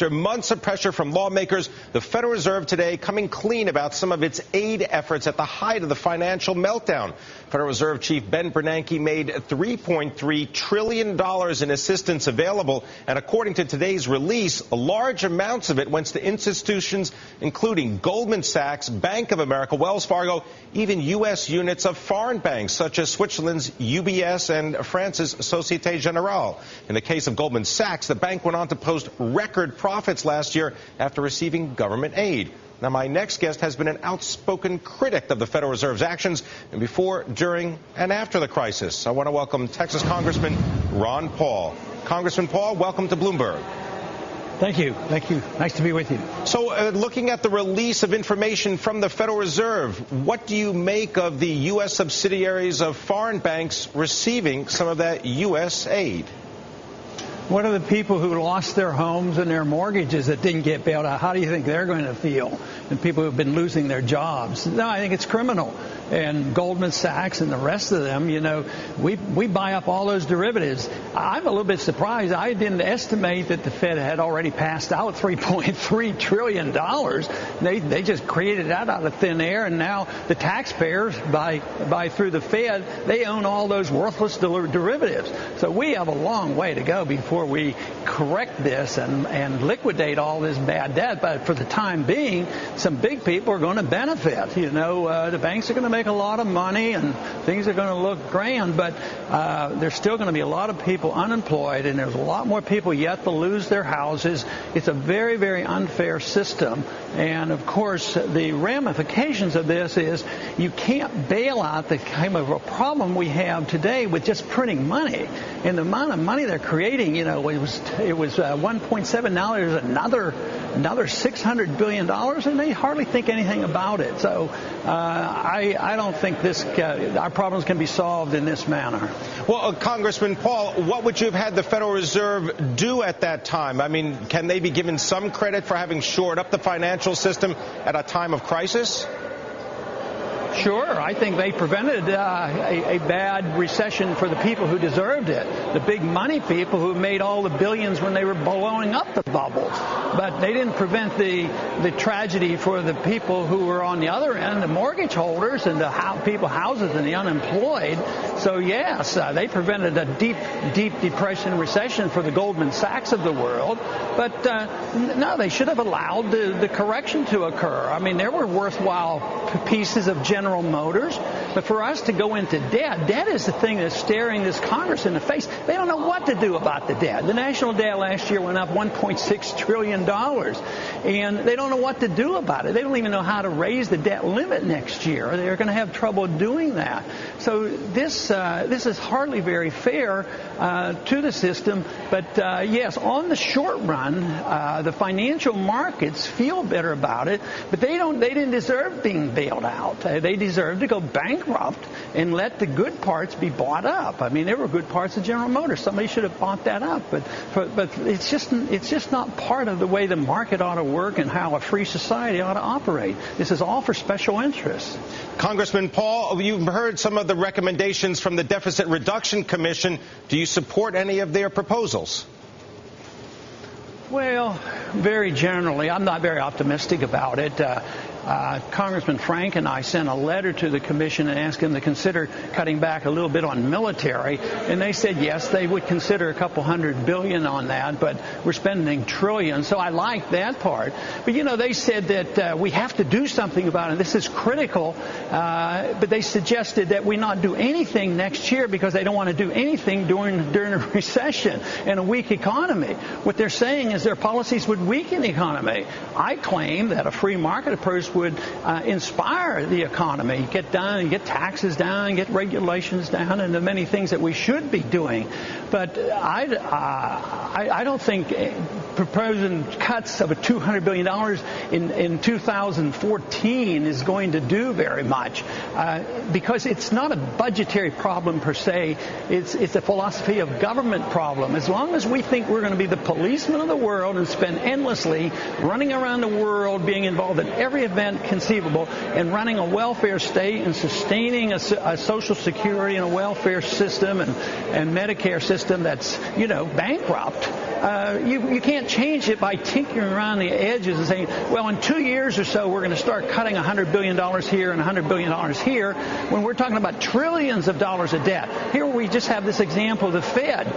After months of pressure from lawmakers, the Federal Reserve today coming clean about some of its aid efforts at the height of the financial meltdown. Federal Reserve Chief Ben Bernanke made $3.3 trillion in assistance available, and according to today's release, large amounts of it went to institutions including Goldman Sachs, Bank of America, Wells Fargo, even U.S. units of foreign banks such as Switzerland's UBS and France's Societe Generale. In the case of Goldman Sachs, the bank went on to post record profits last year after receiving government aid. Now, my next guest has been an outspoken critic of the Federal Reserve's actions and before, during, and after the crisis. I want to welcome Texas Congressman Ron Paul. Congressman Paul, welcome to Bloomberg. Thank you. Thank you. Nice to be with you. So looking at the release of information from the Federal Reserve, what do you make of the U.S. subsidiaries of foreign banks receiving some of that U.S. aid? What are the people who lost their homes and their mortgages that didn't get bailed out? How do you think they're going to feel? And people who have been losing their jobs? No, I think it's criminal. And Goldman Sachs and the rest of them, you know, we buy up all those derivatives. I'm a little bit surprised. I didn't estimate that the Fed had already passed out $3.3 trillion. They just created that out of thin air, and now the taxpayers, by through the Fed, they own all those worthless derivatives. So we have a long way to go before we correct this and liquidate all this bad debt. But for the time being, some big people are going to benefit. You know, the banks are going to make a lot of money and things are going to look grand, but there's still going to be a lot of people unemployed, and there's a lot more people yet to lose their houses. It's a very, very unfair system. And of course, the ramifications of this is you can't bail out the kind of a problem we have today with just printing money. And the amount of money they're creating, you know, it was 1.7. Now there's another $600 billion, and they hardly think anything about it. So I don't think our problems can be solved in this manner. Well, Congressman Paul, what would you have had the Federal Reserve do at that time? I mean, can they be given some credit for having shored up the financial system at a time of crisis? Sure. I think they prevented a bad recession for the people who deserved it, the big money people who made all the billions when they were blowing up the bubbles. But they didn't prevent the tragedy for the people who were on the other end, the mortgage holders and the houses and the unemployed. So, yes, they prevented a deep depression recession for the Goldman Sachs of the world. But, no, they should have allowed the correction to occur. I mean, there were worthwhile pieces of General Motors, but for us to go into debt is the thing that's staring this Congress in the face. They don't know what to do about the debt. The national debt last year went up $1.6 trillion, and they don't know what to do about it. They don't even know how to raise the debt limit next year. They're going to have trouble doing that. So this is hardly very fair to the system. But yes, on the short run, the financial markets feel better about it, but they didn't deserve being bailed out. They deserve to go bankrupt and let the good parts be bought up. I mean, there were good parts of General Motors. Somebody should have bought that up. But it's just not part of the way the market ought to work and how a free society ought to operate. This is all for special interests. Congressman Paul, you've heard some of the recommendations from the Deficit Reduction Commission. Do you support any of their proposals? Well, very generally, I'm not very optimistic about it. Congressman Frank and I sent a letter to the commission and asked them to consider cutting back a little bit on military, and they said yes, they would consider a couple $100 billion on that, but we're spending trillions, so I like that part. But you know, they said that we have to do something about it. This is critical, but they suggested that we not do anything next year because they don't want to do anything during a recession and a weak economy. What they're saying is their policies would weaken the economy. I claim that a free market approach would inspire the economy, get taxes down, get regulations down, and the many things that we should be doing. But I don't think proposing cuts of $200 billion in 2014 is going to do very much because it's not a budgetary problem per se. It's a philosophy of government problem. As long as we think we're going to be the policemen of the world and spend endlessly running around the world being involved in every event conceivable and running a welfare state and sustaining a Social Security and a welfare system and Medicare system that's, you know, bankrupt, You can't change it by tinkering around the edges and saying, well, in 2 years or so, we're going to start cutting $100 billion here and $100 billion here, when we're talking about trillions of dollars of debt. Here we just have this example of the Fed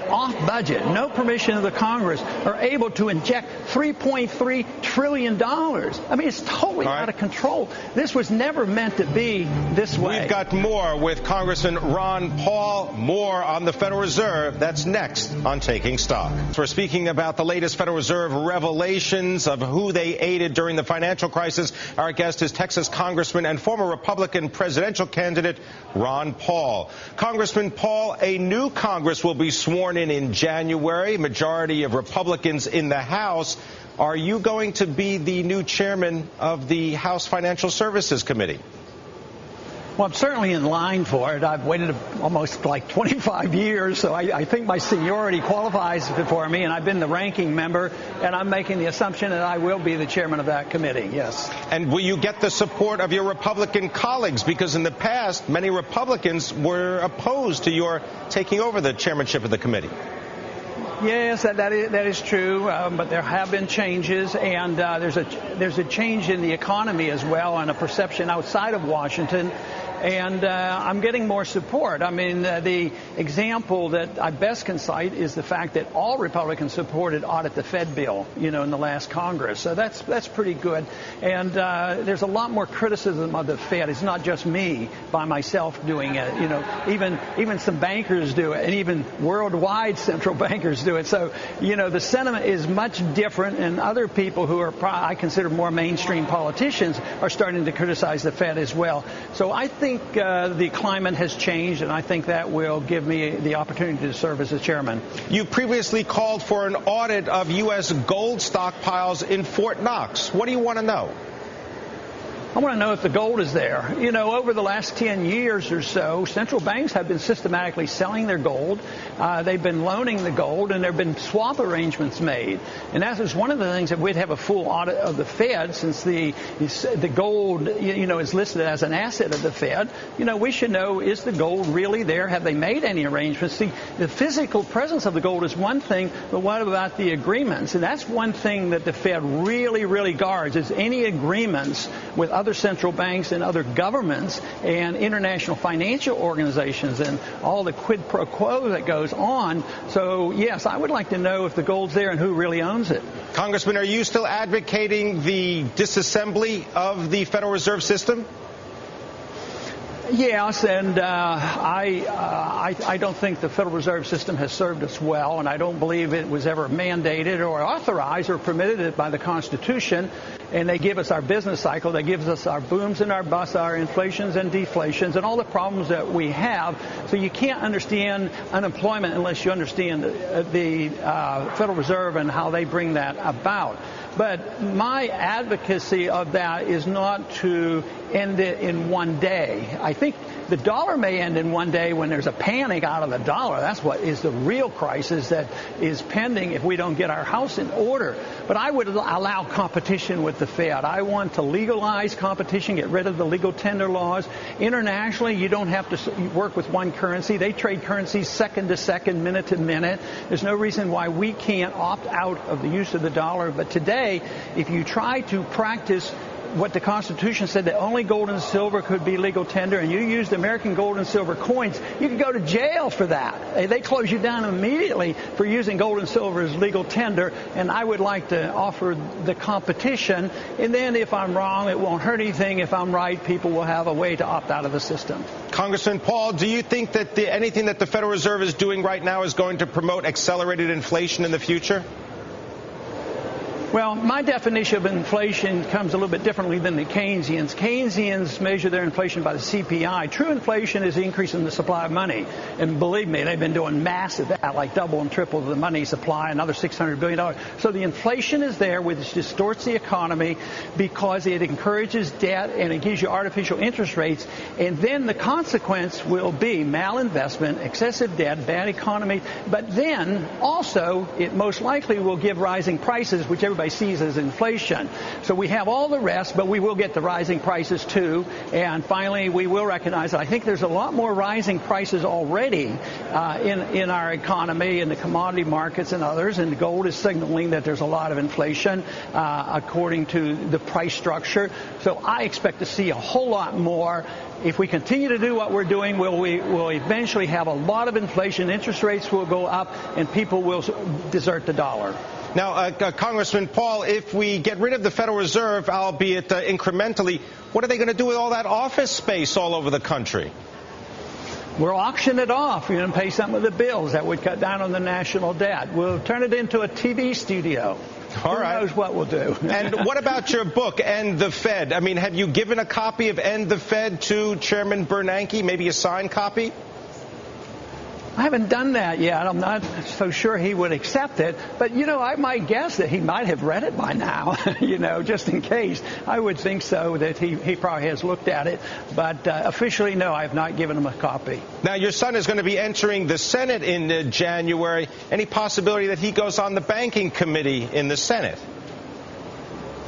off budget, no permission of the Congress, are able to inject $3.3 trillion. I mean, it's totally out of control. This was never meant to be this way. We've got more with Congressman Ron Paul. More on the Federal Reserve. That's next on Taking Stock. We're speaking about the latest Federal Reserve revelations of who they aided during the financial crisis. Our guest is Texas Congressman and former Republican presidential candidate Ron Paul. Congressman Paul, a new Congress will be sworn in January. Majority of Republicans in the House. Are you going to be the new chairman of the House Financial Services Committee? Well, I'm certainly in line for it. I've waited almost like 25 years, so I think my seniority qualifies for me, and I've been the ranking member, and I'm making the assumption that I will be the chairman of that committee, yes. And will you get the support of your Republican colleagues? Because in the past, many Republicans were opposed to your taking over the chairmanship of the committee. Yes, that is true, but there have been changes, and there's a change in the economy as well, and a perception outside of Washington. And I'm getting more support. I mean, the example that I best can cite is the fact that all Republicans supported audit the Fed bill, in the last Congress. So that's pretty good. And there's a lot more criticism of the Fed. It's not just me by myself doing it. Even some bankers do it, and even worldwide central bankers do it. So, the sentiment is much different, and other people who are, I consider more mainstream politicians, are starting to criticize the Fed as well. So I think the climate has changed, and I think that will give me the opportunity to serve as a chairman. You previously called for an audit of U.S. gold stockpiles in Fort Knox. What do you want to know? I want to know if the gold is there. Over the last 10 years or so, central banks have been systematically selling their gold. They've been loaning the gold, and there have been swap arrangements made. And that is one of the things that we'd have a full audit of the Fed, since the gold, is listed as an asset of the Fed. We should know, is the gold really there? Have they made any arrangements? See, the physical presence of the gold is one thing, but what about the agreements? And that's one thing that the Fed really, really guards, is any agreements with other central banks and other governments and international financial organizations and all the quid pro quo that goes on. So, yes, I would like to know if the gold's there and who really owns it. Congressman, are you still advocating the disassembly of the Federal Reserve System? Yes, and I don't think the Federal Reserve System has served us well, and I don't believe it was ever mandated or authorized or permitted by the Constitution. And they give us our business cycle. They give us our booms and our busts, our inflations and deflations, and all the problems that we have. So you can't understand unemployment unless you understand the Federal Reserve and how they bring that about. But my advocacy of that is not to end it in one day. I think the dollar may end in one day when there's a panic out of the dollar. That's what is the real crisis that is pending if we don't get our house in order. But I would allow competition with the Fed. I want to legalize competition, get rid of the legal tender laws. Internationally, you don't have to work with one currency. They trade currencies second to second, minute to minute. There's no reason why we can't opt out of the use of the dollar. But today, if you try to practice what the Constitution said, that only gold and silver could be legal tender, and you used American gold and silver coins, you could go to jail for that. They close you down immediately for using gold and silver as legal tender, and I would like to offer the competition, and then if I'm wrong, it won't hurt anything. If I'm right, people will have a way to opt out of the system. Congressman Paul, do you think that anything that the Federal Reserve is doing right now is going to promote accelerated inflation in the future? Well, my definition of inflation comes a little bit differently than the Keynesians. Keynesians measure their inflation by the CPI. True inflation is the increase in the supply of money. And believe me, they've been doing massive that, like double and triple the money supply, another $600 billion. So the inflation is there, which distorts the economy because it encourages debt and it gives you artificial interest rates. And then the consequence will be malinvestment, excessive debt, bad economy. But then also it most likely will give rising prices, which everybody survey sees as inflation. So we have all the rest, but we will get the rising prices too. And finally, we will recognize that I think there's a lot more rising prices already in our economy, in the commodity markets and others. And gold is signaling that there's a lot of inflation according to the price structure. So I expect to see a whole lot more. If we continue to do what we're doing, we'll eventually have a lot of inflation. Interest rates will go up, and people will desert the dollar. Now, Congressman Paul, if we get rid of the Federal Reserve, albeit incrementally, what are they going to do with all that office space all over the country? We'll auction it off, pay some of the bills. That would cut down on the national debt. We'll turn it into a TV studio. All right. Who knows what we'll do. And what about your book, End the Fed? I mean, have you given a copy of End the Fed to Chairman Bernanke, maybe a signed copy? I haven't done that yet. I'm not so sure he would accept it. But, I might guess that he might have read it by now, just in case. I would think so, that he probably has looked at it. But officially, no, I have not given him a copy. Now, your son is going to be entering the Senate in January. Any possibility that he goes on the banking committee in the Senate?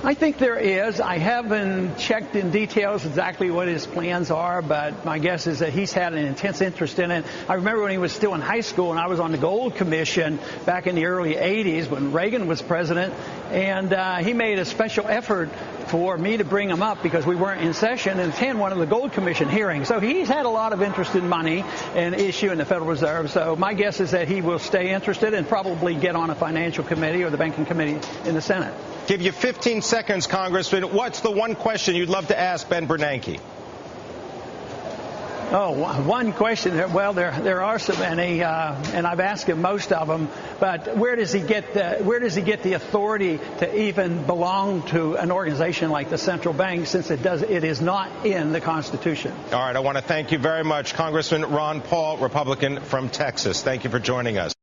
I think there is. I haven't checked in details exactly what his plans are, but my guess is that he's had an intense interest in it. I remember when he was still in high school and I was on the Gold Commission back in the early 80s when Reagan was president, and he made a special effort for me to bring him up because we weren't in session and attend one of the Gold Commission hearings. So he's had a lot of interest in money and issue in the Federal Reserve. So my guess is that he will stay interested and probably get on a financial committee or the banking committee in the Senate. Give you 15 seconds, Congressman. What's the one question you'd love to ask Ben Bernanke? Oh, one question. Well, there are so many, and I've asked him most of them. But where does he get the authority to even belong to an organization like the central bank, since it is not in the Constitution? All right. I want to thank you very much, Congressman Ron Paul, Republican from Texas. Thank you for joining us.